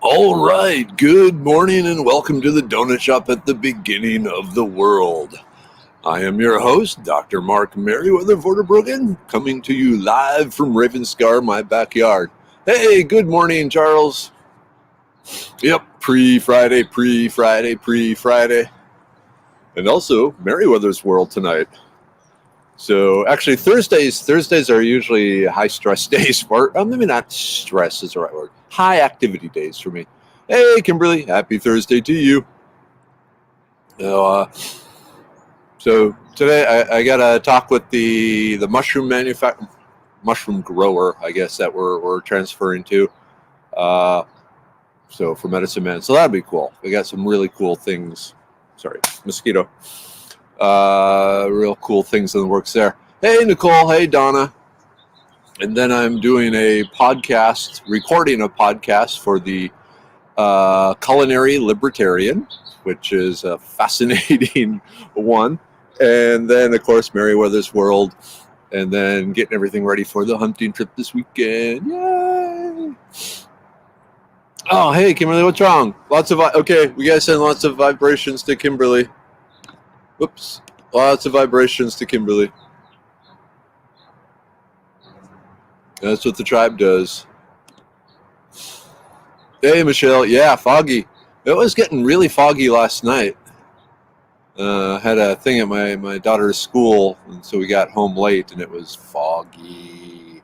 All right, good morning and welcome to the Donut Shop at the beginning of the world. I am your host, Dr. Mark Merriweather Vorderbruggen, coming to you live from Ravenscar, my backyard. Hey, good morning, Charles. Yep, pre-Friday. And also, Merriweather's World tonight. So actually, Thursdays are usually high stress days for, maybe not stress is the right word, high activity days for me. Hey, Kimberly, happy Thursday to you. So today I got to talk with the mushroom mushroom grower, I guess, that we're transferring to. So for Medicine Man, so that'd be cool. We got some really cool things. Sorry, mosquito. Real cool things in the works there. Hey, Nicole. Hey, Donna. And then I'm doing recording a podcast for the Culinary Libertarian, which is a fascinating one. And then, of course, Merriweather's World. And then getting everything ready for the hunting trip this weekend. Yay! Oh, hey, Kimberly, what's wrong? Okay, we gotta send lots of vibrations to Kimberly. Whoops. Lots of vibrations to Kimberly. That's what the tribe does. Hey, Michelle. Yeah, foggy. It was getting really foggy last night. Had a thing at my daughter's school, and so we got home late, and it was foggy.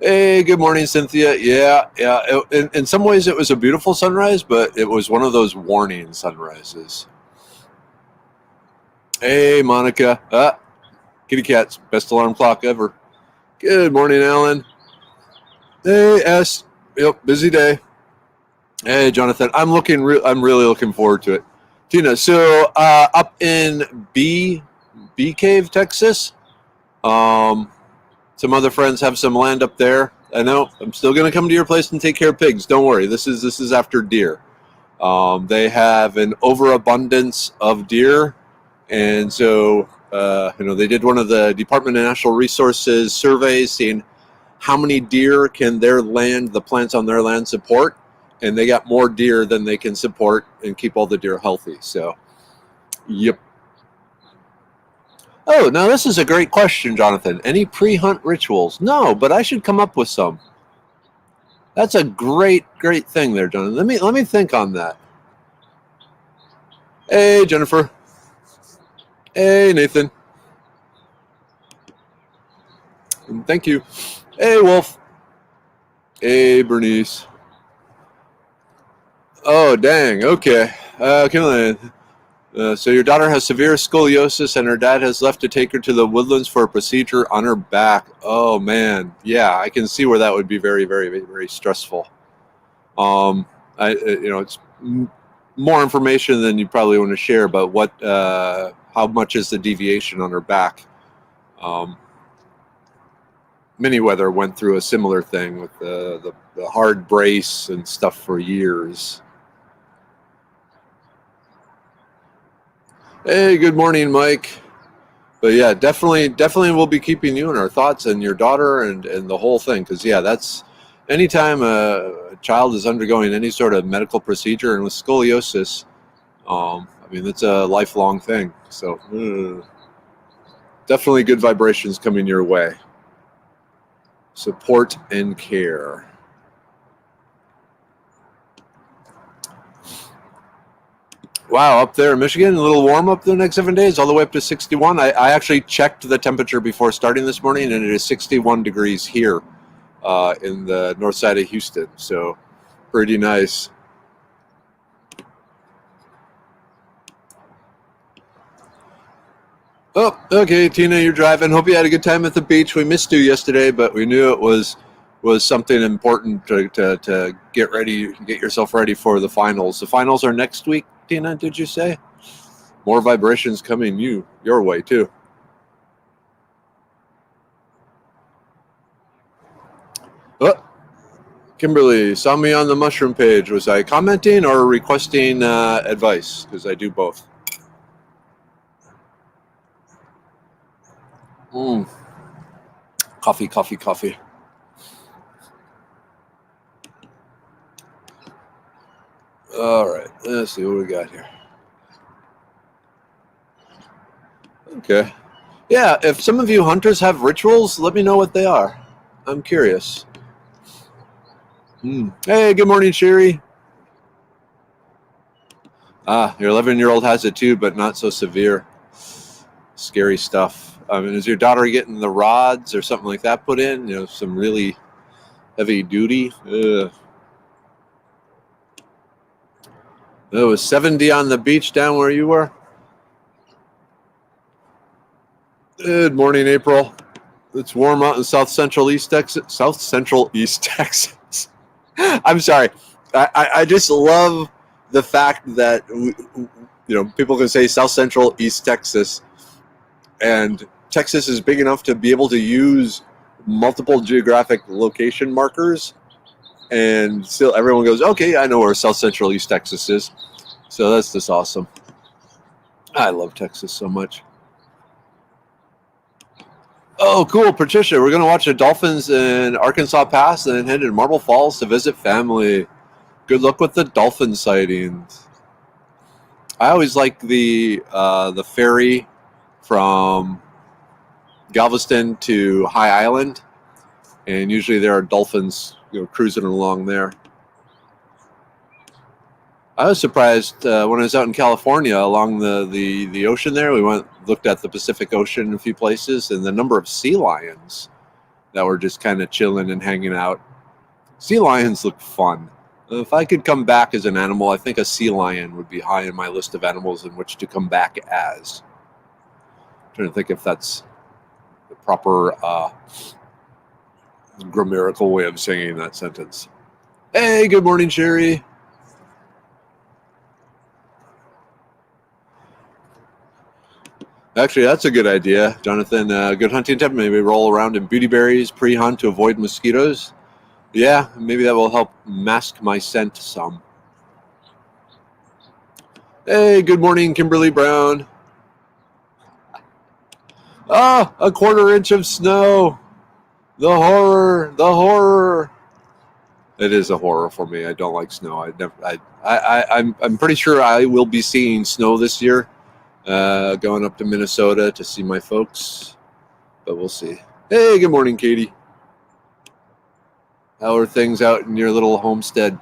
Hey, good morning, Cynthia. Yeah. In some ways, it was a beautiful sunrise, but it was one of those warning sunrises. Hey, Monica. Kitty cats. Best alarm clock ever. Good morning, Alan. Hey, S. Yep, busy day. Hey, Jonathan. I'm really looking forward to it. Tina, so up in Bee Cave, Texas, some other friends have some land up there. I know. I'm still going to come to your place and take care of pigs. Don't worry. This is after deer. They have an overabundance of deer, and so they did one of the Department of Natural Resources surveys, seeing how many deer can the plants on their land support, and they got more deer than they can support and keep all the deer healthy. So, yep. Oh, now this is a great question, Jonathan. Any pre-hunt rituals? No, but I should come up with some. That's a great thing there, Jonathan. Let me think on that. Hey, Jennifer. Hey, Nathan. And thank you. Hey, Wolf. Hey, Bernice. Oh, dang. Okay. So your daughter has severe scoliosis, and her dad has left to take her to the Woodlands for a procedure on her back. Oh man, yeah, I can see where that would be very, very, very stressful. It's more information than you probably want to share, but how much is the deviation on her back? Manyweather went through a similar thing with the hard brace and stuff for years. Hey, good morning, Mike. But yeah, definitely we'll be keeping you in our thoughts, and your daughter and the whole thing, because yeah, that's anytime a child is undergoing any sort of medical procedure, and with scoliosis, it's a lifelong thing. So definitely good vibrations coming your way. Support and care. Wow, up there in Michigan, a little warm up the next 7 days, all the way up to 61. I actually checked the temperature before starting this morning, and it is 61 degrees here in the north side of Houston. So pretty nice. Oh, okay, Tina, you're driving. Hope you had a good time at the beach. We missed you yesterday, but we knew it was something important to get yourself ready for the finals. The finals are next week, Tina, did you say? More vibrations coming your way, too. Oh, Kimberly, saw me on the mushroom page. Was I commenting or requesting advice? Because I do both. Coffee, coffee, coffee. All right, let's see what we got here. Okay. Yeah, if some of you hunters have rituals, let me know what they are. I'm curious. Hey, good morning, Sherry. Your 11-year-old has it too, but not so severe. Scary stuff. I mean, is your daughter getting the rods or something like that put in? You know, some really heavy duty? Ugh. It was 70 on the beach down where you were? Good morning, April. It's warm out in South Central East Texas. South Central East Texas. I'm sorry. I just love the fact that people can say South Central East Texas, and Texas is big enough to be able to use multiple geographic location markers, and still everyone goes, okay, I know where South Central East Texas is. So that's just awesome. I love Texas so much. Oh, cool, Patricia. We're going to watch the Dolphins in Arkansas Pass and then head to Marble Falls to visit family. Good luck with the dolphin sightings. I always like the ferry from Galveston to High Island, and usually there are dolphins, cruising along there. I was surprised when I was out in California along the ocean there. We looked at the Pacific Ocean in a few places, and the number of sea lions that were just kind of chilling and hanging out. Sea lions look fun. If I could come back as an animal, I think a sea lion would be high in my list of animals in which to come back as. I'm trying to think if that's the proper grammatical way of saying that sentence. Hey, good morning, Sherry. Actually, that's a good idea, Jonathan. Good hunting tip. Maybe roll around in beauty berries pre-hunt to avoid mosquitoes. Yeah, maybe that will help mask my scent some. Hey, good morning, Kimberly Brown. A 1/4 inch of snow. The horror, the horror. It is a horror for me. I don't like snow. I'm pretty sure I will be seeing snow this year. Going up to Minnesota to see my folks, but we'll see. Hey, good morning, Katie. How are things out in your little homestead?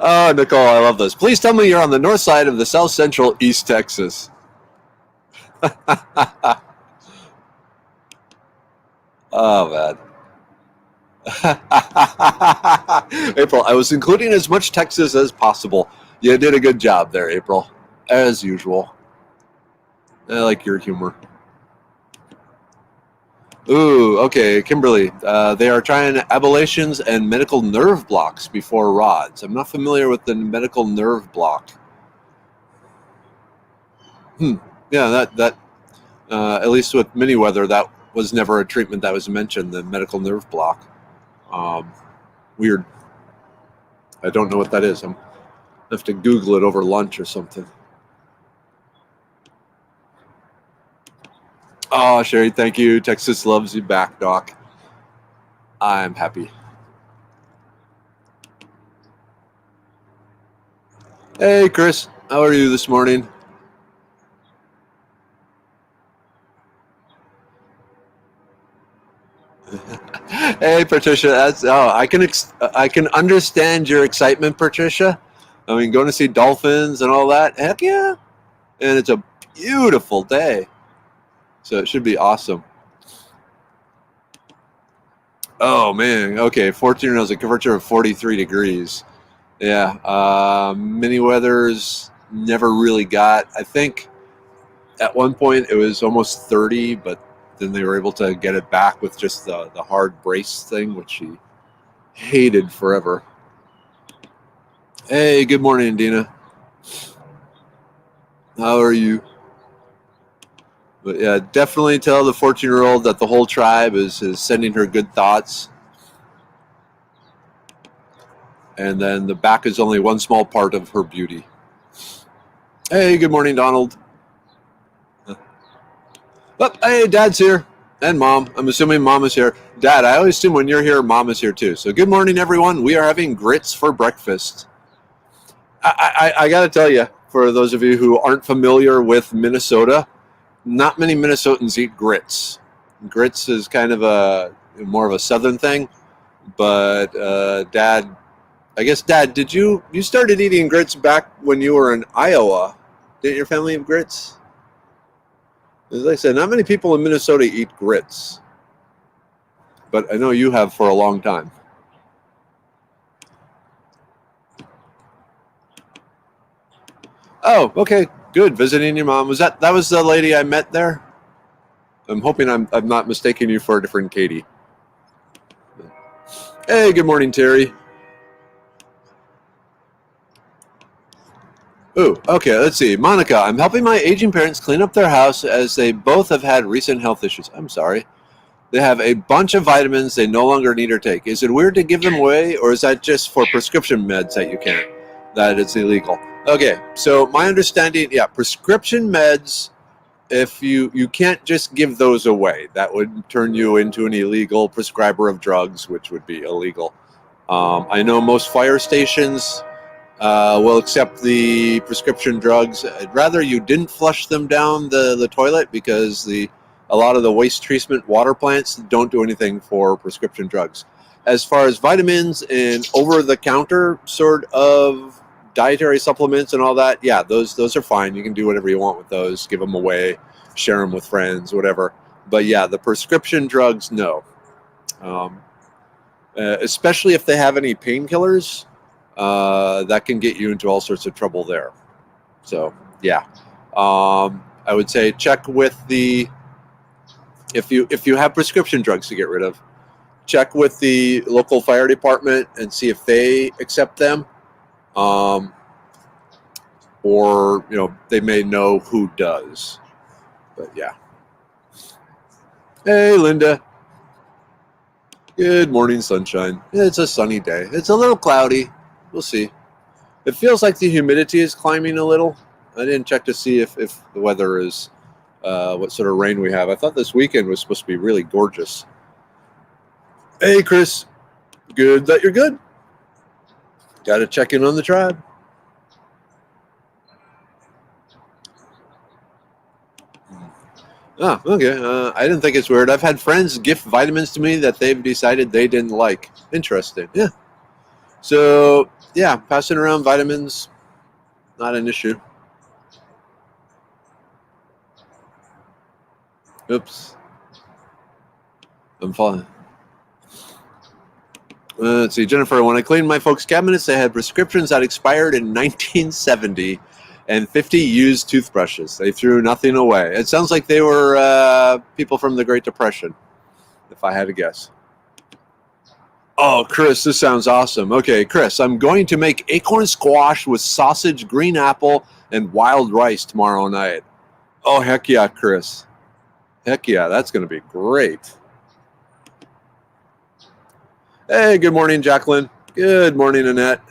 Oh, Nicole, I love this. Please tell me you're on the north side of the South Central East Texas. Oh, man. April, I was including as much Texas as possible. You did a good job there, April, as usual. I like your humor. Ooh, okay, Kimberly. They are trying ablations and medical nerve blocks before rods. I'm not familiar with the medical nerve block. Yeah, that at least with mini weather, that was never a treatment that was mentioned. The medical nerve block. Weird. I don't know what that is. I have to Google it over lunch or something. Oh, Sherry, thank you. Texas loves you back, Doc. I'm happy. Hey, Chris. How are you this morning? Hey, Patricia. I can understand your excitement, Patricia. I mean, going to see dolphins and all that. Heck yeah! And it's a beautiful day, so it should be awesome. Oh man. Okay, 14 knows a temperature of 43 degrees. Yeah. Mini weathers never really got. I think at one point it was almost 30, but then they were able to get it back with just the hard brace thing, which she hated forever. Hey, good morning, Dina. How are you? But yeah, definitely tell the 14-year-old that the whole tribe is sending her good thoughts. And then the back is only one small part of her beauty. Hey, good morning, Donald. Oh, hey, Dad's here. And Mom. I'm assuming Mom is here. Dad, I always assume when you're here, Mom is here too. So good morning, everyone. We are having grits for breakfast. I got to tell you, for those of you who aren't familiar with Minnesota, not many Minnesotans eat grits. Grits is kind of more of a southern thing. But Dad, I guess, Dad, you started eating grits back when you were in Iowa? Didn't your family have grits? As I said, not many people in Minnesota eat grits, but I know you have for a long time. Oh, okay, good. Visiting your mom. That was the lady I met there? I'm hoping I'm not mistaking you for a different Katie. Hey, good morning, Terry. Ooh, okay, let's see. Monica, I'm helping my aging parents clean up their house as they both have had recent health issues. I'm sorry. They have a bunch of vitamins they no longer need or take. Is it weird to give them away, or is that just for prescription meds that you can't? That it's illegal? Okay, so my understanding, yeah, prescription meds, if you can't just give those away. That would turn you into an illegal prescriber of drugs, which would be illegal. I know most fire stations will accept the prescription drugs. I'd rather you didn't flush them down the toilet, because a lot of the waste treatment water plants don't do anything for prescription drugs. As far as vitamins and over-the-counter sort of dietary supplements and all that, yeah, those are fine. You can do whatever you want with those. Give them away, share them with friends, whatever. But yeah, the prescription drugs, no. Especially if they have any painkillers, that can get you into all sorts of trouble there. So yeah, I would say check with if you have prescription drugs to get rid of, check with the local fire department and see if they accept them, or they may know who does. But yeah. Hey, Linda. Good morning, sunshine. It's a sunny day. It's a little cloudy. We'll see. It feels like the humidity is climbing a little. I didn't check to see if the weather is what sort of rain we have. I thought this weekend was supposed to be really gorgeous. Hey, Chris. Good that you're good. Got to check in on the tribe. Oh, okay. I didn't think it's weird. I've had friends gift vitamins to me that they've decided they didn't like. Interesting. Yeah. So, yeah, passing around vitamins, not an issue. Oops. I'm falling. Let's see, Jennifer, when I cleaned my folks' cabinets, they had prescriptions that expired in 1970 and 50 used toothbrushes. They threw nothing away. It sounds like they were people from the Great Depression, if I had to guess. Oh, Chris, this sounds awesome. Okay, Chris, I'm going to make acorn squash with sausage, green apple, and wild rice tomorrow night. Oh, heck yeah, Chris. Heck yeah, that's going to be great. Hey, good morning, Jacqueline. Good morning, Annette.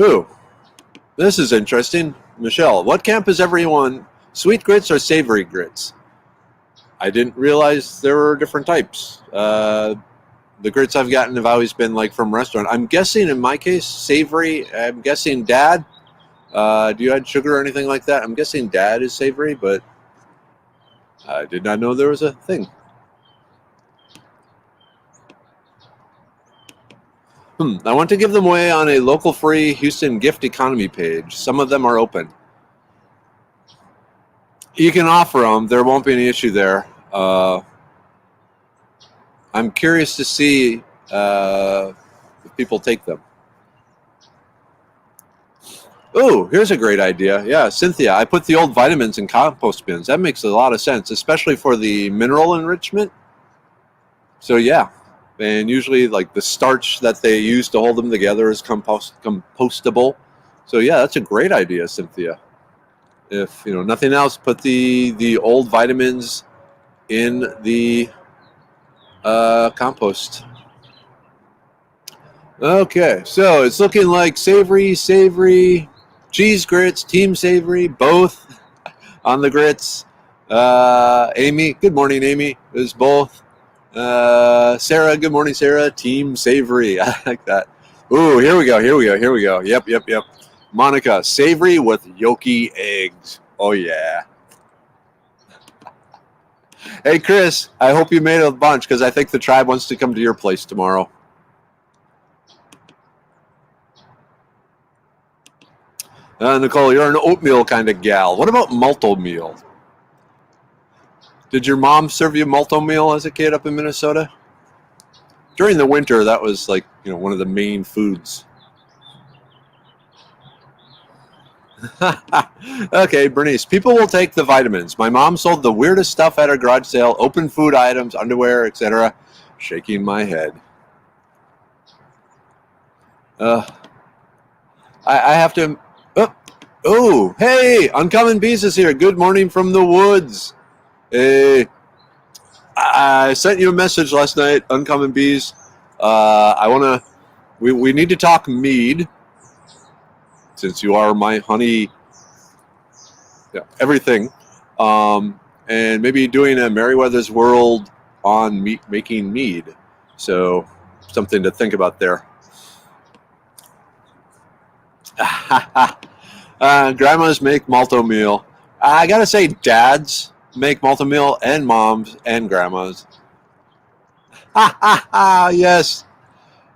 Ooh, this is interesting. Michelle, what camp is everyone? Sweet grits or savory grits? I didn't realize there were different types. The grits I've gotten have always been like from restaurant. I'm guessing in my case, savory. I'm guessing Dad. Do you add sugar or anything like that? I'm guessing Dad is savory, but I did not know there was a thing. I want to give them away on a local free Houston gift economy page. Some of them are open. You can offer them. There won't be any issue there. I'm curious to see if people take them. Oh, here's a great idea. Yeah, Cynthia, I put the old vitamins in compost bins. That makes a lot of sense, especially for the mineral enrichment. So yeah, and usually like the starch that they use to hold them together is compostable. So yeah, that's a great idea, Cynthia. If nothing else, put the old vitamins in the compost. Okay, so it's looking like savory, cheese grits, team savory, both on the grits. Amy, good morning, Amy, is both. Sarah, good morning, Sarah, team savory. I like that. Ooh, here we go. Yep. Monica, savory with yolky eggs. Oh, yeah. Hey, Chris, I hope you made a bunch because I think the tribe wants to come to your place tomorrow. Nicole, you're an oatmeal kind of gal. What about malto meal? Did your mom serve you malto meal as a kid up in Minnesota? During the winter, that was like, one of the main foods. Okay, Bernice. People will take the vitamins. My mom sold the weirdest stuff at her garage sale, open food items, underwear, etc. Shaking my head. I have to... Oh, hey, Uncommon Bees is here. Good morning from the woods. Hey, I sent you a message last night, Uncommon Bees. We need to talk mead, since you are my honey, everything. And maybe doing a Meriwether's World on making mead. So something to think about there. Grandmas make malto meal. I gotta say, dads make malto meal, and moms and grandmas. Yes.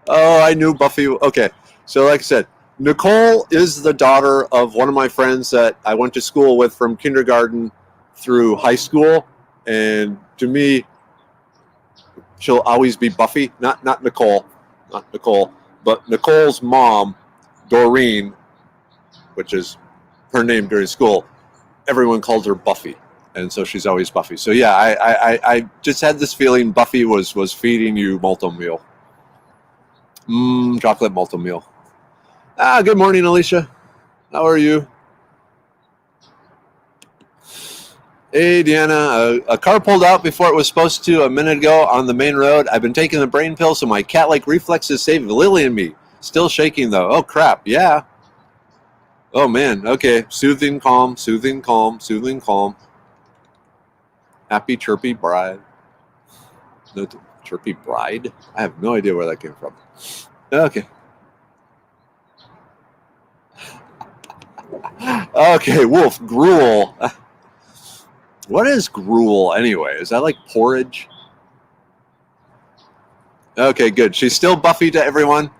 Oh, I knew Buffy. Okay, so like I said, Nicole is the daughter of one of my friends that I went to school with from kindergarten through high school, and to me, she'll always be Buffy. Not Nicole, but Nicole's mom, Doreen, which is her name during school. Everyone called her Buffy, and so she's always Buffy. So yeah, I just had this feeling Buffy was feeding you malto meal. Chocolate malto meal. Good morning, Alicia. How are you? Hey, Deanna. A car pulled out before it was supposed to a minute ago on the main road. I've been taking the brain pill, so my cat-like reflexes save Lily and me. Still shaking, though. Oh, crap. Yeah. Oh, man. Okay. Soothing, calm. Happy Chirpy bride. No, Chirpy bride? I have no idea where that came from. Okay. Okay, Wolf, gruel. What is gruel anyway? Is that like porridge? Okay, good. She's still Buffy to everyone.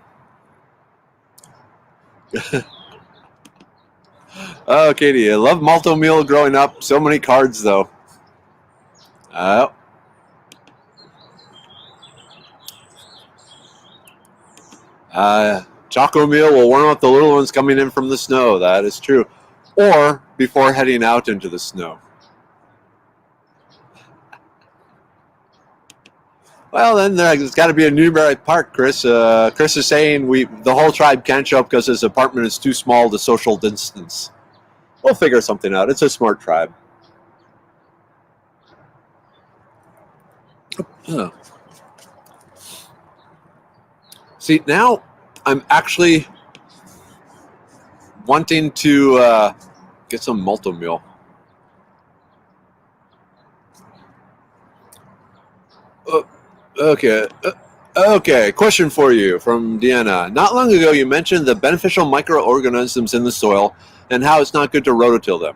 Oh, Katie, I love malto meal growing up. So many cards, though. Choco meal will warm up the little ones coming in from the snow. That is true. Or before heading out into the snow. Well, then there's got to be a Newberry Park, Chris. Chris is saying the whole tribe can't show up because his apartment is too small to social distance. We'll figure something out. It's a smart tribe. See, now I'm actually wanting to get some malto meal. Okay. Question for you from Deanna. Not long ago, you mentioned the beneficial microorganisms in the soil and how it's not good to rototill them.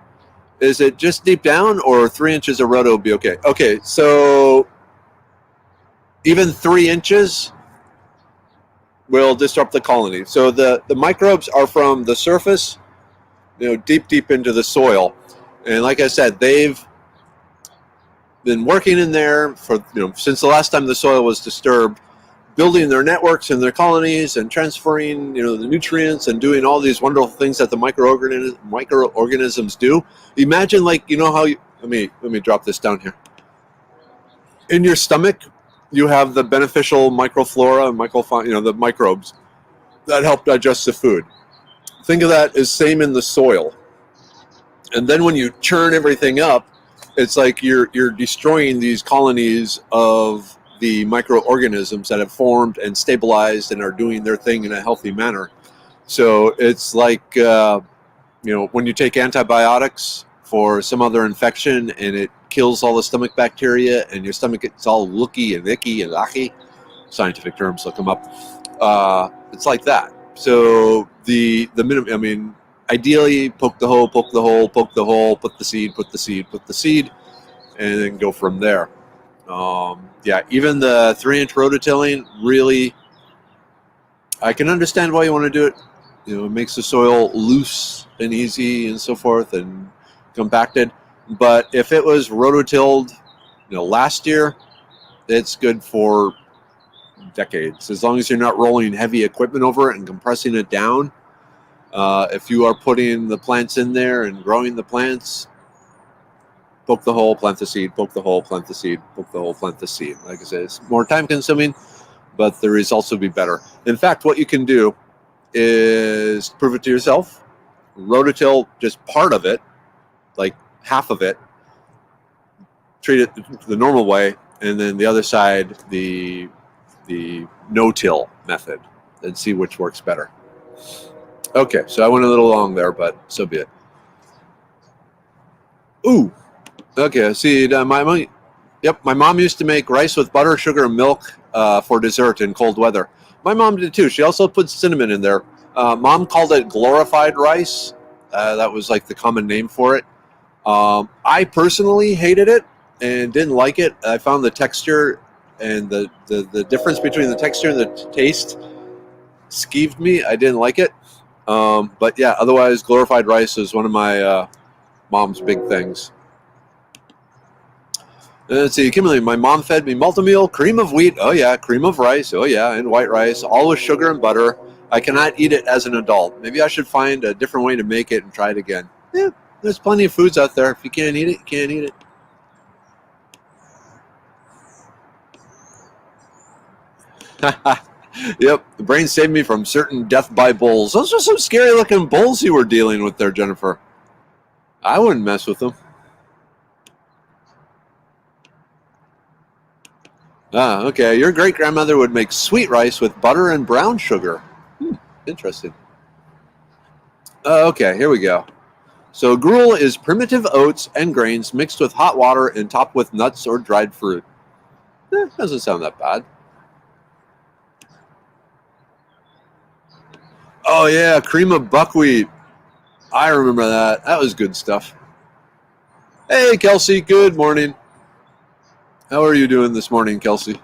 Is it just deep down, or 3 inches of roto will be okay? Okay, so even 3 inches will disrupt the colony. So the microbes are from the surface, deep into the soil. And like I said, they've been working in there for since the last time the soil was disturbed, building their networks and their colonies and transferring the nutrients and doing all these wonderful things that the microorganisms do. Imagine how you, let me drop this down here. In your stomach, you have the beneficial microflora and microfauna, the microbes that help digest the food. Think of that as same in the soil. And then when you churn everything up, it's like you're destroying these colonies of the microorganisms that have formed and stabilized and are doing their thing in a healthy manner. So it's like, when you take antibiotics for some other infection and it kills all the stomach bacteria and your stomach gets all looky and icky and icky, scientific terms, look them up. It's like that. So the minimum, ideally poke the hole, put the seed, and then go from there. Even the 3-inch rototilling, really, I can understand why you want to do it. It makes the soil loose and easy and so forth and compacted. But if it was rototilled, last year, it's good for decades, as long as you're not rolling heavy equipment over it and compressing it down. If you are putting the plants in there and growing the plants, poke the hole, plant the seed, poke the hole, plant the seed, poke the hole, plant the seed. Like I said, it's more time consuming, but the results will be better. In fact, what you can do is prove it to yourself. Rototill just part of it, like half of it, treat it the normal way, and then the other side, the no-till method, and see which works better. Okay, so I went a little long there, but so be it. Ooh, okay, see, my mom used to make rice with butter, sugar, and milk for dessert in cold weather. My mom did too. She also put cinnamon in there. Mom called it glorified rice. That was like the common name for it. I personally hated it and didn't like it. I found the texture and the difference between the texture and the taste skeeved me. I didn't like it. But yeah, otherwise, glorified rice is one of my mom's big things. Let's see, Kimberly, my mom fed me multi-meal, cream of wheat, oh yeah, cream of rice, oh yeah, and white rice, all with sugar and butter. I cannot eat it as an adult. Maybe I should find a different way to make it and try it again. Yeah, there's plenty of foods out there. If you can't eat it, you can't eat it. Yep, the brain saved me from certain death by bulls. Those are some scary looking bulls you were dealing with there, Jennifer. I wouldn't mess with them. Okay. Your great-grandmother would make sweet rice with butter and brown sugar. Interesting. Okay, here we go. So gruel is primitive oats and grains mixed with hot water and topped with nuts or dried fruit. Doesn't sound that bad. Oh, yeah, cream of buckwheat. I remember that. That was good stuff. Hey, Kelsey, good morning. How are you doing this morning, Kelsey?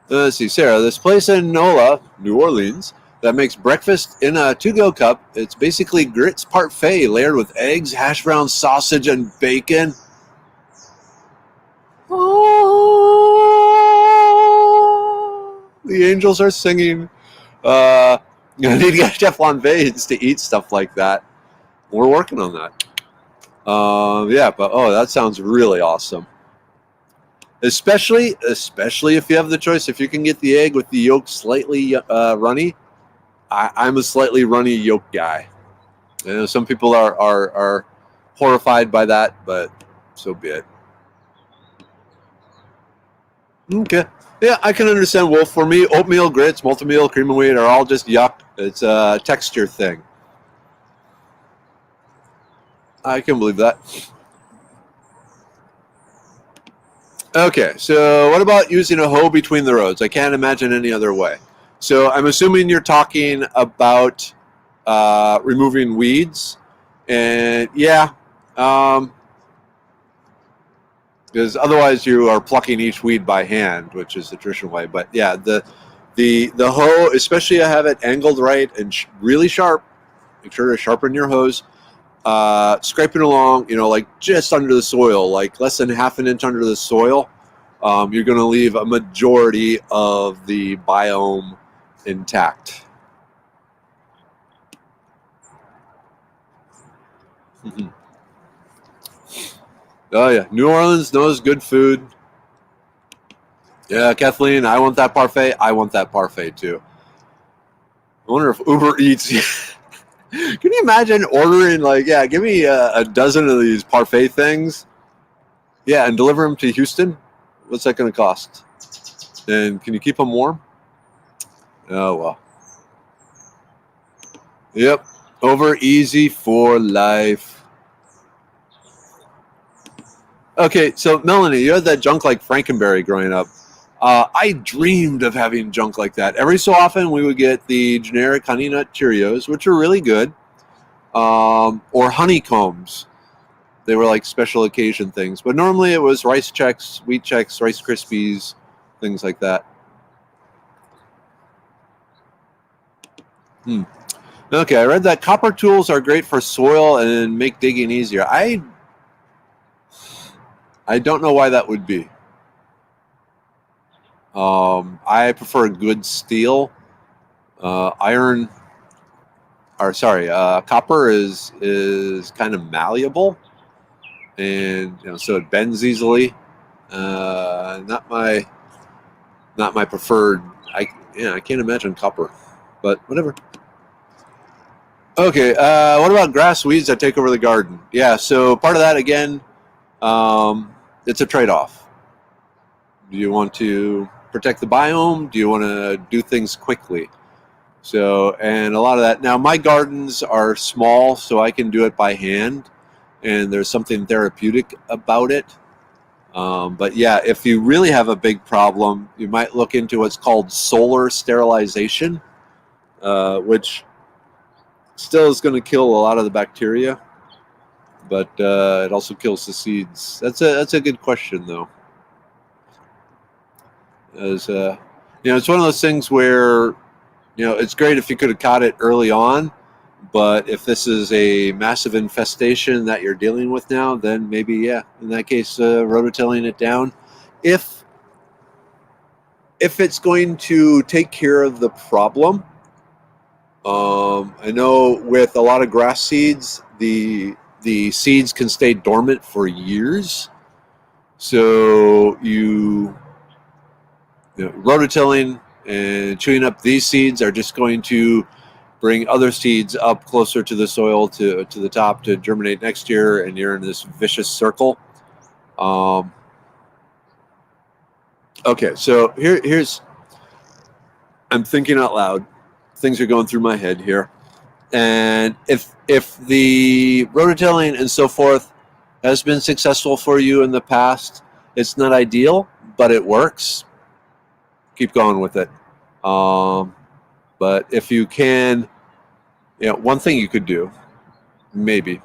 Let's see, Sarah. This place in NOLA, New Orleans, that makes breakfast in a to-go cup. It's basically grits parfait layered with eggs, hash browns, sausage, and bacon. Oh, the angels are singing. I need to get Teflon Vades to eat stuff like that. We're working on that. That sounds really awesome. Especially if you have the choice. If you can get the egg with the yolk slightly runny, I'm a slightly runny yolk guy. I know some people are horrified by that, but so be it. Okay. Yeah, I can understand, Wolf. For me, oatmeal, grits, multi-meal, cream of wheat are all just yuck. It's a texture thing. I can believe that. Okay, so what about using a hoe between the rows? I can't imagine any other way. So I'm assuming you're talking about removing weeds. And yeah, because otherwise you are plucking each weed by hand, which is the traditional way. But yeah, the hoe, especially have it angled right and really sharp. Make sure to sharpen your hose. Scraping along, like just under the soil, like less than half an inch under the soil, you're going to leave a majority of the biome intact. Oh yeah, New Orleans knows good food. Yeah, Kathleen, I want that parfait. I want that parfait too. I wonder if Uber Eats. Can you imagine ordering give me a dozen of these parfait things? Yeah, and deliver them to Houston. What's that going to cost? And can you keep them warm? Oh, well. Yep. Over easy for life. Okay, so Melanie, you had that junk like Frankenberry growing up. I dreamed of having junk like that. Every so often, we would get the generic Honey Nut Cheerios, which are really good, or honeycombs. They were like special occasion things. But normally it was Rice Chex, Wheat Chex, Rice Krispies, things like that. Okay, I read that copper tools are great for soil and make digging easier. I don't know why that would be. I prefer good steel. Iron, or sorry, copper is kind of malleable, and so it bends easily. Not my preferred. I can't imagine copper, but whatever. Okay, what about grass weeds that take over the garden? Yeah, so part of that again, it's a trade-off. Do you want to protect the biome? Do you want to do things quickly? So, and a lot of that. Now, my gardens are small, so I can do it by hand, and there's something therapeutic about it. But yeah, if you really have a big problem, you might look into what's called solar sterilization, which still is going to kill a lot of the bacteria, but it also kills the seeds. That's a good question, though. As it's one of those things where it's great if you could have caught it early on, but if this is a massive infestation that you're dealing with now, then maybe in that case, rototilling it down, if it's going to take care of the problem. I know with a lot of grass seeds, the seeds can stay dormant for years. So rototilling and chewing up these seeds are just going to bring other seeds up closer to the soil to the top to germinate next year, and you're in this vicious circle. Okay, so here's I'm thinking out loud. Things are going through my head here. And if the rototilling and so forth has been successful for you in the past, it's not ideal, but it works. Keep going with it. But if you can, one thing you could do, maybe,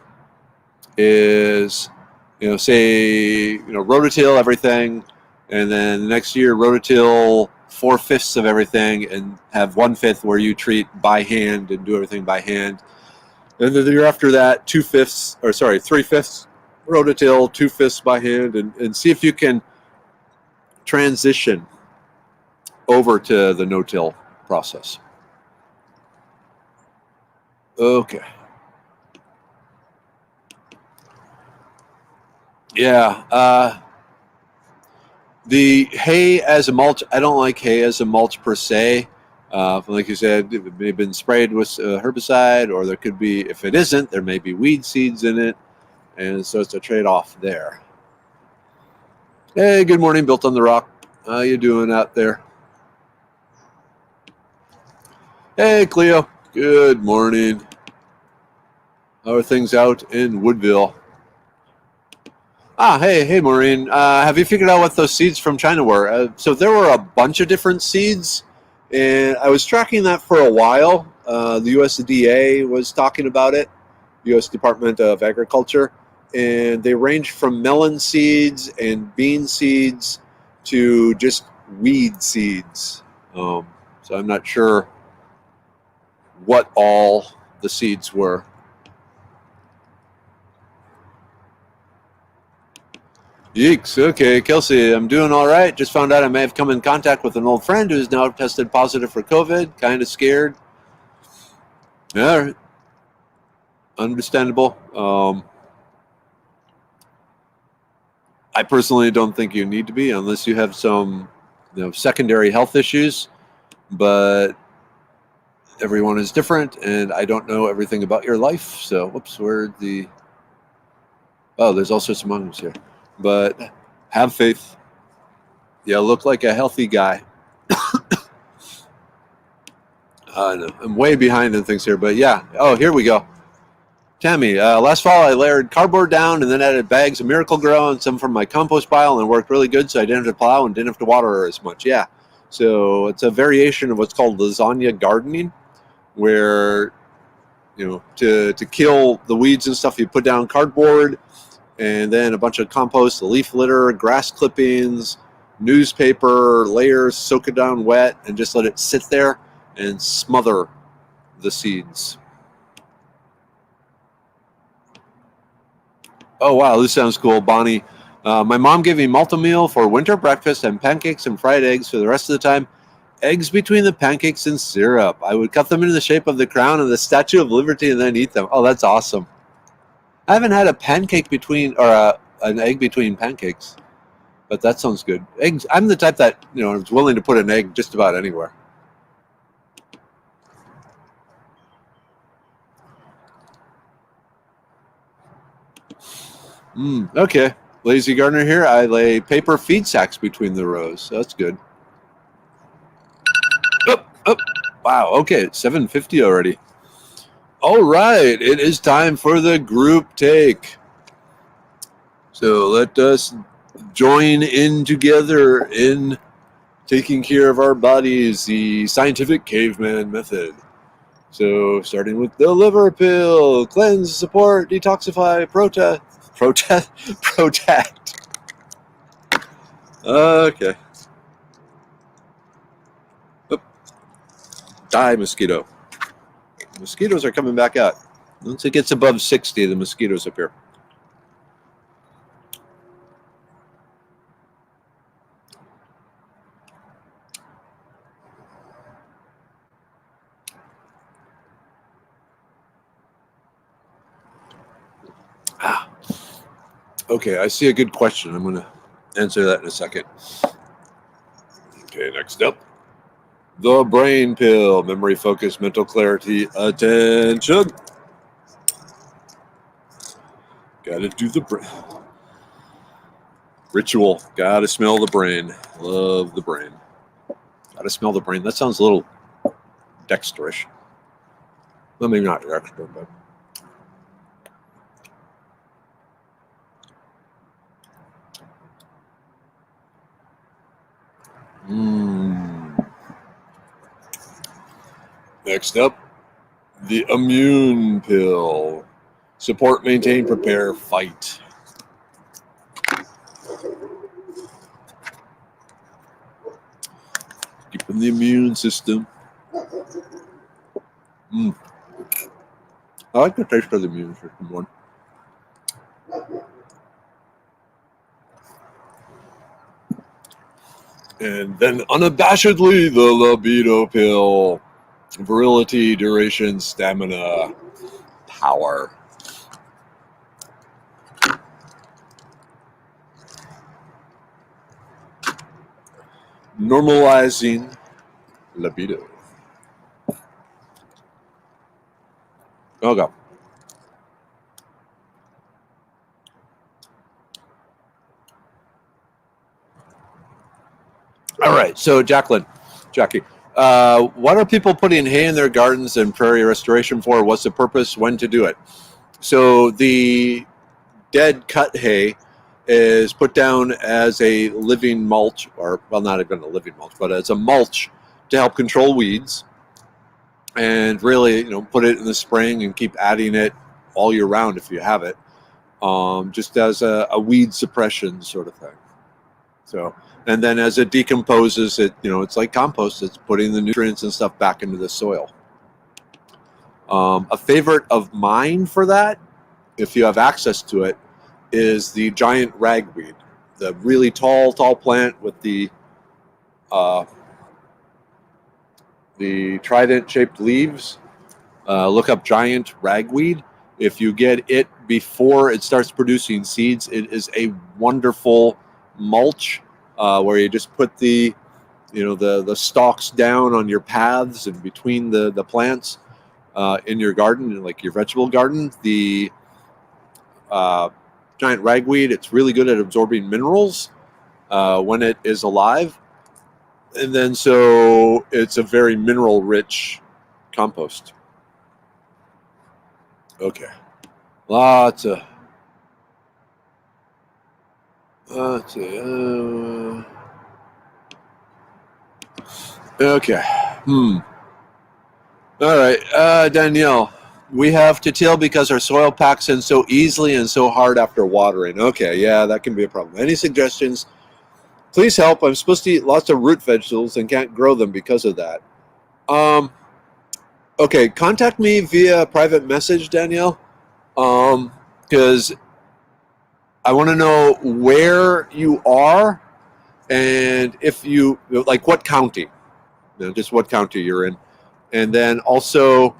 is, say, rototill everything, and then the next year rototill 4/5 of everything, and have 1/5 where you treat by hand and do everything by hand. And then the year after that, 3/5 rototill, 2/5 by hand, and see if you can transition over to the no-till process. Okay. Yeah. The hay as a mulch, I don't like hay as a mulch per se. Like you said, it may have been sprayed with herbicide, or there could be, if it isn't, there may be weed seeds in it. And so it's a trade-off there. Hey, good morning, Built on the Rock. How you doing out there? Hey, Cleo. Good morning. How are things out in Woodville? Hey, Maureen. Have you figured out what those seeds from China were? So there were a bunch of different seeds, and I was tracking that for a while. The USDA was talking about it, U.S. Department of Agriculture, and they range from melon seeds and bean seeds to just weed seeds. So I'm not sure what all the seeds were. Yeeks. Okay, Kelsey, I'm doing all right. Just found out I may have come in contact with an old friend who's now tested positive for COVID. Kind of scared. All right. Understandable. I personally don't think you need to be unless you have some secondary health issues, but everyone is different, and I don't know everything about your life. So, whoops, there's all sorts of mongrels here. But have faith. You look like a healthy guy. No, I'm way behind in things here, but yeah. Oh, here we go. Tammy, last fall I layered cardboard down and then added bags of Miracle Grow and some from my compost pile, and it worked really good, so I didn't have to plow and didn't have to water as much. Yeah. So it's a variation of what's called lasagna gardening, where to kill the weeds and stuff, you put down cardboard and then a bunch of compost, the leaf litter, grass clippings, newspaper layers, soak it down wet, and just let it sit there and smother the seeds. Oh, wow, this sounds cool, Bonnie. My mom gave me malto meal for winter breakfast and pancakes and fried eggs for the rest of the time. Eggs between the pancakes and syrup. I would cut them into the shape of the crown of the Statue of Liberty and then eat them. Oh, that's awesome. I haven't had a pancake between, or an egg between pancakes, but that sounds good. Eggs. I'm the type that is willing to put an egg just about anywhere. Okay, lazy gardener here. I lay paper feed sacks between the rows. So that's good. Oh, wow. Okay, it's 7:50 already. All right, it is time for the group take. So let us join in together in taking care of our bodies, the scientific caveman method. So starting with the liver pill, cleanse, support, detoxify, protect. Okay. Oop. Die, mosquito. Mosquitoes are coming back out. Once it gets above 60, the mosquitoes appear. Okay, I see a good question. I'm going to answer that in a second. Okay, next up. The brain pill. Memory, focus, mental clarity, attention. Gotta do the brain. Ritual. Gotta smell the brain. Love the brain. Gotta smell the brain. That sounds a little dexterish. Well, maybe not dexter, but... Next up, the immune pill. Support, maintain, prepare, fight. Keeping the immune system. I like the taste of the immune system one. And then unabashedly, the libido pill. Virility, duration, stamina, power. Normalizing libido. Okay. All right. So, Jackie, what are people putting hay in their gardens and prairie restoration for? What's the purpose? When to do it? So, the dead cut hay is put down as a living mulch, or, well, not even a living mulch, but as a mulch to help control weeds. And really, put it in the spring and keep adding it all year round if you have it, just as a weed suppression sort of thing. So, and then as it decomposes, it's like compost. It's putting the nutrients and stuff back into the soil. A favorite of mine for that, if you have access to it, is the giant ragweed, the really tall plant with the trident-shaped leaves. Look up giant ragweed. If you get it before it starts producing seeds, it is a wonderful mulch where you just put the stalks down on your paths and between the plants in your garden, like your vegetable garden. The giant ragweed, it's really good at absorbing minerals when it is alive. And then so it's a very mineral rich compost. Okay. Lots of. Okay. All right, Danielle. We have to till because our soil packs in so easily and so hard after watering. Okay, yeah, that can be a problem. Any suggestions? Please help. I'm supposed to eat lots of root vegetables and can't grow them because of that. Okay, contact me via private message, Danielle, because I want to know where you are and if you, like, what county, just what county you're in. And then also,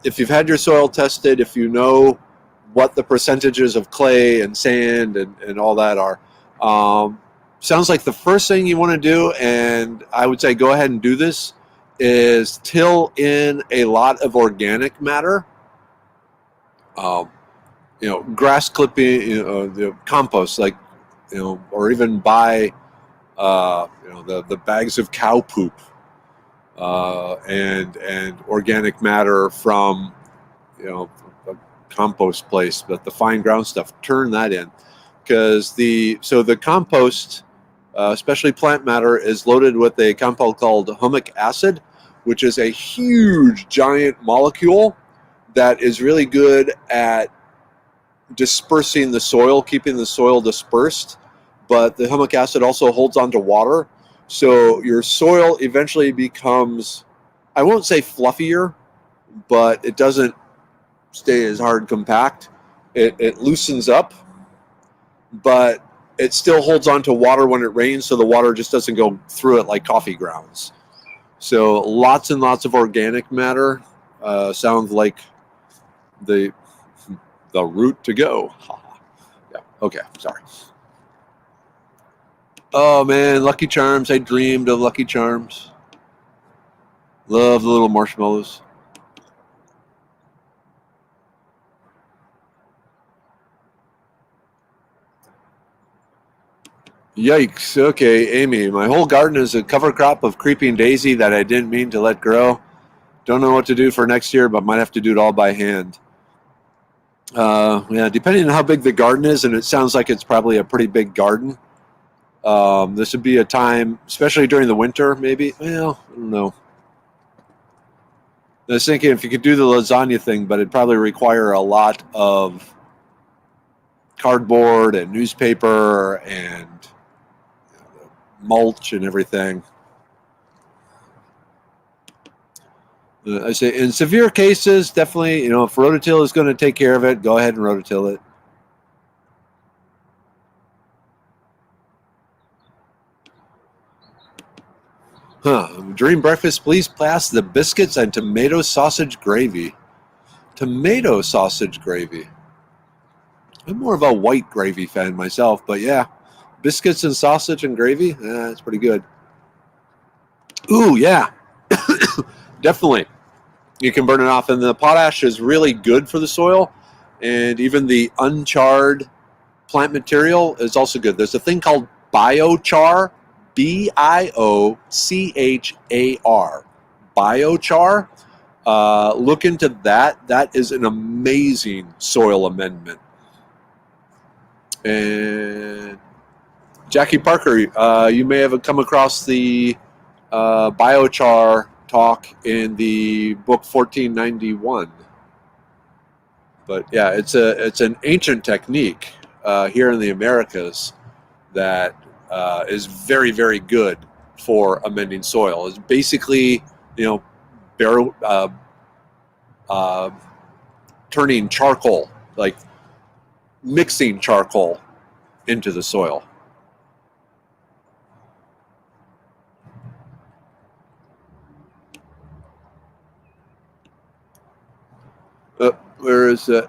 if you've had your soil tested, if you know what the percentages of clay and sand and all that are. Sounds like the first thing you want to do, and I would say go ahead and do this, is till in a lot of organic matter. Grass clipping, the compost, like, or even buy, the bags of cow poop and organic matter from, a compost place, but the fine ground stuff, turn that in, because the compost, especially plant matter, is loaded with a compound called humic acid, which is a huge giant molecule that is really good at dispersing the soil, keeping the soil dispersed. But the humic acid also holds onto water, so your soil eventually becomes, I won't say fluffier, but it doesn't stay as hard compact. It loosens up, but it still holds onto water when it rains, so the water just doesn't go through it like coffee grounds. So lots and lots of organic matter sounds like the route to go. Yeah. Okay. Sorry. Oh man, Lucky Charms! I dreamed of Lucky Charms. Love the little marshmallows. Yikes. Okay, Amy, my whole garden is a cover crop of creeping daisy that I didn't mean to let grow. Don't know what to do for next year, but might have to do it all by hand. Yeah, depending on how big the garden is, and it sounds like it's probably a pretty big garden. This would be a time, especially during the winter, maybe. Well, I don't know. I was thinking if you could do the lasagna thing, but it'd probably require a lot of cardboard and newspaper and mulch and everything. I say in severe cases, definitely, if rototill is going to take care of it, go ahead and rototill it. Dream breakfast, please pass the biscuits and tomato sausage gravy. Tomato sausage gravy. I'm more of a white gravy fan myself, but yeah, biscuits and sausage and gravy, that's pretty good. Ooh, yeah, definitely. You can burn it off, and the potash is really good for the soil, and even the uncharred plant material is also good. There's a thing called biochar, BIOCHAR, biochar. Look into that. That is an amazing soil amendment. And Jackie Parker, you may have come across the biochar talk in the book 1491. But yeah, it's an ancient technique here in the Americas that is very, very good for amending soil. It's basically, turning charcoal, like mixing charcoal into the soil. Where is it?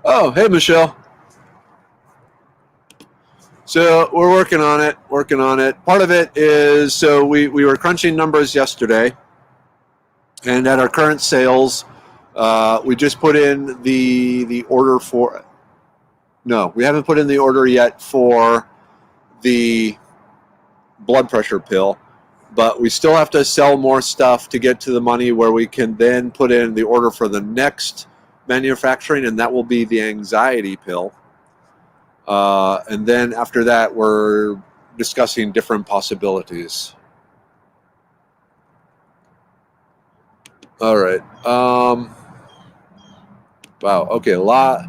Oh, hey, Michelle. So we're working on it. Part of it is, so we were crunching numbers yesterday, and at our current sales, we just put in the order for No, we haven't put in the order yet for the blood pressure pill, but we still have to sell more stuff to get to the money where we can then put in the order for the next manufacturing, and that will be the anxiety pill. And then after that, we're discussing different possibilities. All right. Wow. Okay. A lot.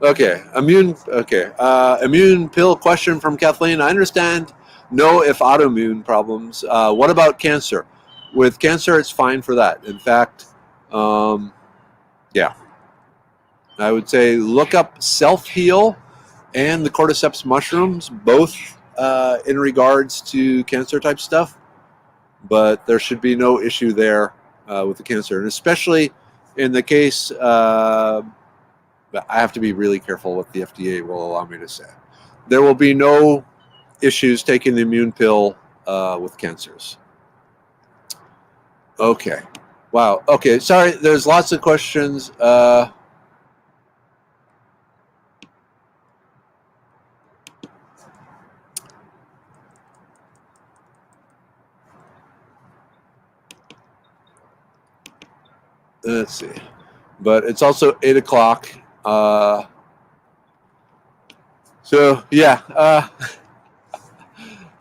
Okay. Immune pill question from Kathleen. I understand. No, if autoimmune problems. What about cancer? With cancer, it's fine for that. In fact, yeah. I would say look up self-heal and the cordyceps mushrooms, both in regards to cancer type stuff. But there should be no issue there with the cancer. And especially in the case, I have to be really careful what the FDA will allow me to say. There will be no issues taking the immune pill with cancers. Okay. Wow. Okay. Sorry, there's lots of questions. Let's see. But it's also 8 o'clock. So, yeah.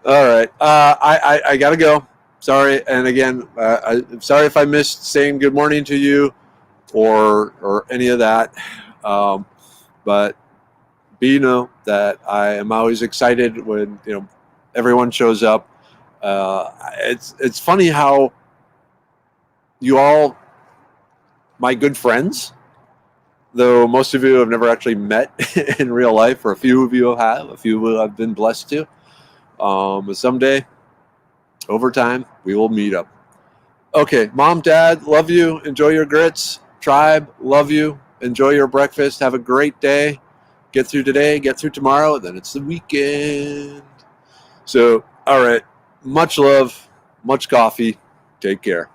All right. I got to go. Sorry. And again, I'm sorry if I missed saying good morning to you or any of that. But know that I am always excited when everyone shows up. It's funny how you all, my good friends, though most of you have never actually met in real life, or a few of you have, a few I've been blessed to. But someday, over time, we will meet up. Okay, Mom, Dad, love you. Enjoy your grits. Tribe, love you. Enjoy your breakfast. Have a great day. Get through today, get through tomorrow, then it's the weekend. So, all right, much love, much coffee. Take care.